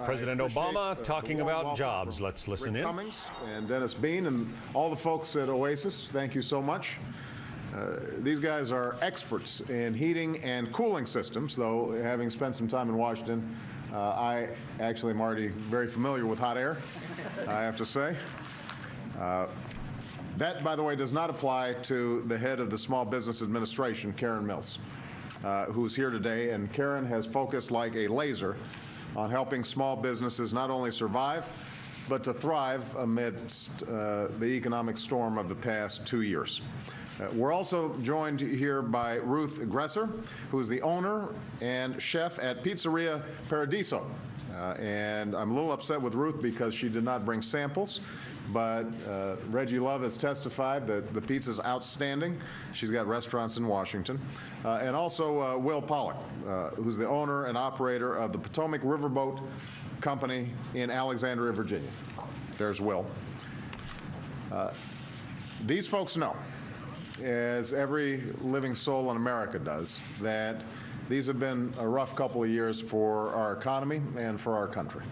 President Obama talking about jobs. Let's listen in. Cummings and Dennis Bean and all the folks at Oasis, thank you so much. These guys are experts in heating and cooling systems, though having spent some time in Washington, I actually am already very familiar with hot air, I have to say. That, by the way, does not apply to the head of the Small Business Administration, Karen Mills, who's here today. And Karen has focused like a laser on helping small businesses not only survive, but to thrive amidst the economic storm of the past 2 years. We're also joined here by Ruth Gresser, who is the owner and chef at Pizzeria Paradiso. And I'm a little upset with Ruth because she did not bring samples, but Reggie Love has testified that the pizza's outstanding. She's got restaurants in Washington. And also Will Pollack, who's the owner and operator of the Potomac Riverboat Company in Alexandria, Virginia. There's Will. These folks know, as every living soul in America does, that these have been a rough couple of years for our economy and for our country.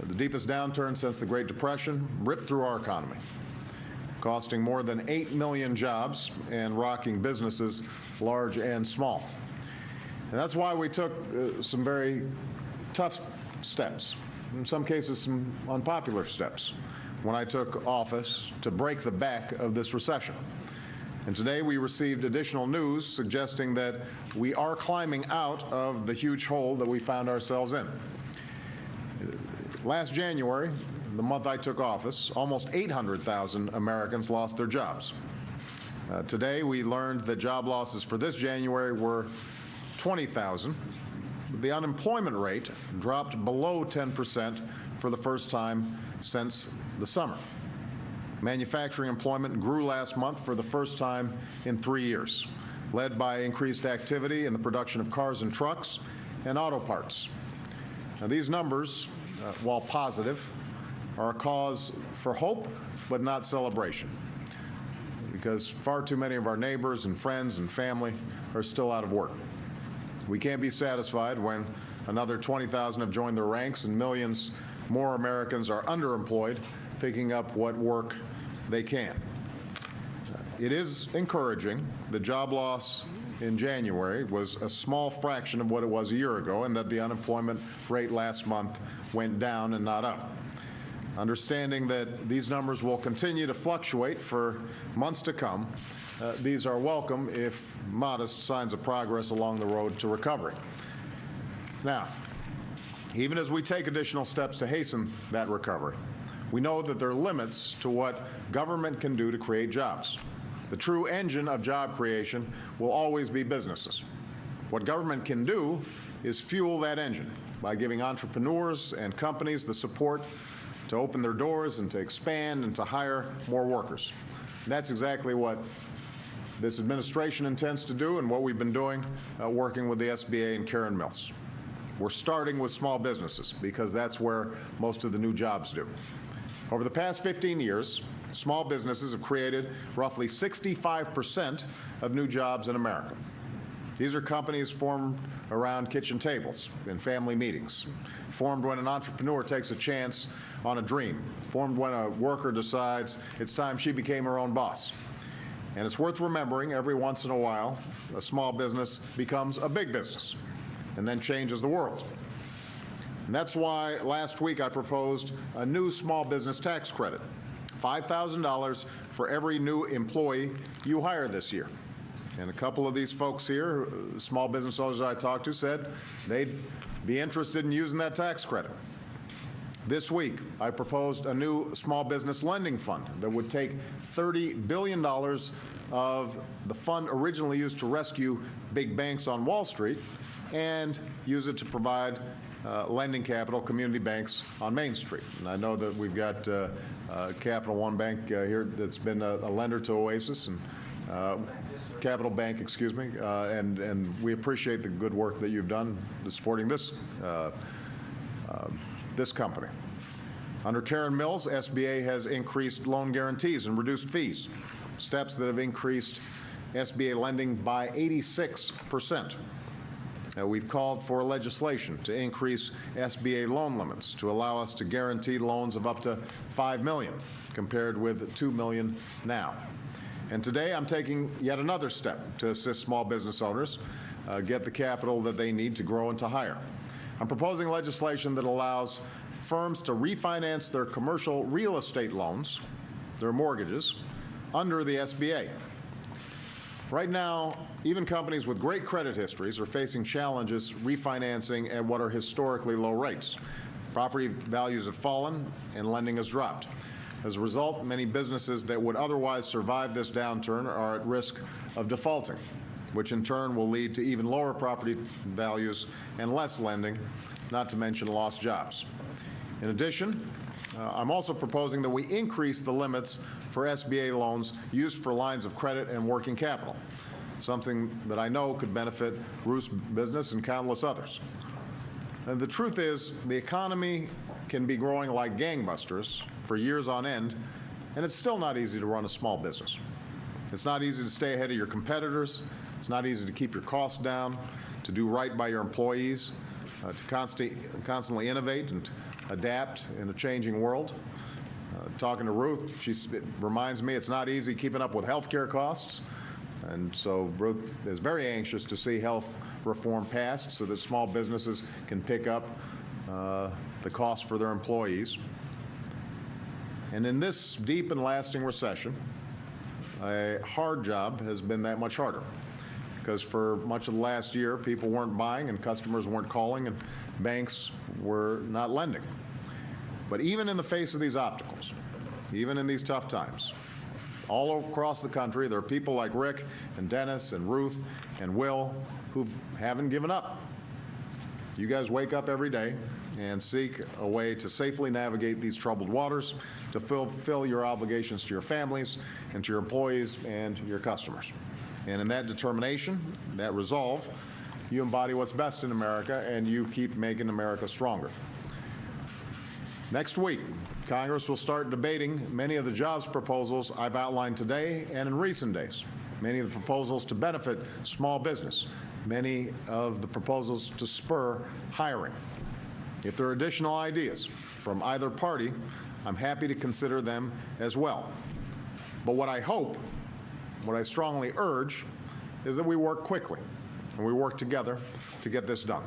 The deepest downturn since the Great Depression ripped through our economy, costing more than 8 million jobs and rocking businesses large and small. And that's why we took some very tough steps, in some cases some unpopular steps, when I took office to break the back of this recession. And today we received additional news suggesting that we are climbing out of the huge hole that we found ourselves in. Last January, the month I took office, almost 800,000 Americans lost their jobs. Today we learned that job losses for this January were 20,000. The unemployment rate dropped below 10% for the first time since the summer. Manufacturing employment grew last month for the first time in 3 years, led by increased activity in the production of cars and trucks and auto parts. Now, these numbers, while positive, are a cause for hope, but not celebration, because far too many of our neighbors and friends and family are still out of work. We can't be satisfied when another 20,000 have joined their ranks and millions more Americans are underemployed, picking up what work they can. It is encouraging the job loss in January was a small fraction of what it was a year ago, and that the unemployment rate last month went down and not up. Understanding that these numbers will continue to fluctuate for months to come, these are welcome, if modest, signs of progress along the road to recovery. Now, even as we take additional steps to hasten that recovery, we know that there are limits to what government can do to create jobs. The true engine of job creation will always be businesses. What government can do is fuel that engine by giving entrepreneurs and companies the support to open their doors and to expand and to hire more workers. And that's exactly what this administration intends to do and what we've been doing working with the SBA and Karen Mills. We're starting with small businesses because that's where most of the new jobs do. Over the past 15 years, small businesses have created roughly 65% of new jobs in America. These are companies formed around kitchen tables in family meetings, formed when an entrepreneur takes a chance on a dream, formed when a worker decides it's time she became her own boss. And it's worth remembering every once in a while, a small business becomes a big business and then changes the world. And that's why last week I proposed a new small business tax credit, $5,000 for every new employee you hire this year. And a couple of these folks here, small business owners that I talked to, said they'd be interested in using that tax credit. This week, I proposed a new small business lending fund that would take $30 billion of the fund originally used to rescue big banks on Wall Street and use it to provide lending capital, community banks on Main Street. And I know that we've got Capital One Bank here that's been a lender to Oasis, and Capital Bank, excuse me, and we appreciate the good work that you've done supporting this this company. Under Karen Mills, SBA has increased loan guarantees and reduced fees, steps that have increased SBA lending by 86%. We've called for legislation to increase SBA loan limits to allow us to guarantee loans of up to $5 million, compared with $2 million now. And today I'm taking yet another step to assist small business owners get the capital that they need to grow and to hire. I'm proposing legislation that allows firms to refinance their commercial real estate loans, their mortgages, under the SBA. Right now, even companies with great credit histories are facing challenges refinancing at what are historically low rates. Property values have fallen and lending has dropped. As a result, many businesses that would otherwise survive this downturn are at risk of defaulting, which in turn will lead to even lower property values and less lending, not to mention lost jobs. In addition, I'm also proposing that we increase the limits for SBA loans used for lines of credit and working capital, something that I know could benefit Ruth's business and countless others. And the truth is, the economy can be growing like gangbusters for years on end, and it's still not easy to run a small business. It's not easy to stay ahead of your competitors. It's not easy to keep your costs down, to do right by your employees, to constantly innovate and adapt in a changing world. Talking to Ruth, she reminds me it's not easy keeping up with health care costs. And so Ruth is very anxious to see health reform passed so that small businesses can pick up the cost for their employees. And in this deep and lasting recession, a hard job has been that much harder, because for much of the last year, people weren't buying and customers weren't calling and banks were not lending. But even in the face of these obstacles, even in these tough times, all across the country, there are people like Rick and Dennis and Ruth and Will who haven't given up. You guys wake up every day and seek a way to safely navigate these troubled waters, to fulfill your obligations to your families and to your employees and your customers. And in that determination, that resolve, you embody what's best in America, and you keep making America stronger. Next week, Congress will start debating many of the jobs proposals I've outlined today and in recent days, many of the proposals to benefit small business, many of the proposals to spur hiring. If there are additional ideas from either party, I'm happy to consider them as well. But what I hope, what I strongly urge, is that we work quickly and we work together to get this done.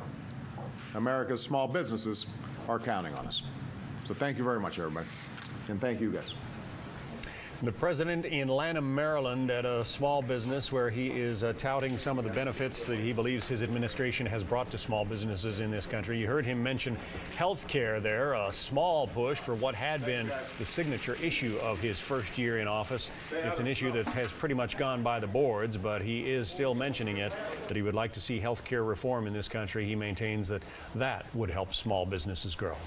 America's small businesses are counting on us. So thank you very much, everybody, and thank you guys. The president in Lanham, Maryland, at a small business where he is touting some of the benefits that he believes his administration has brought to small businesses in this country. You heard him mention health care there, a small push for what had been the signature issue of his first year in office. It's an issue that has pretty much gone by the boards, but he is still mentioning it, that he would like to see health care reform in this country. He maintains that that would help small businesses grow.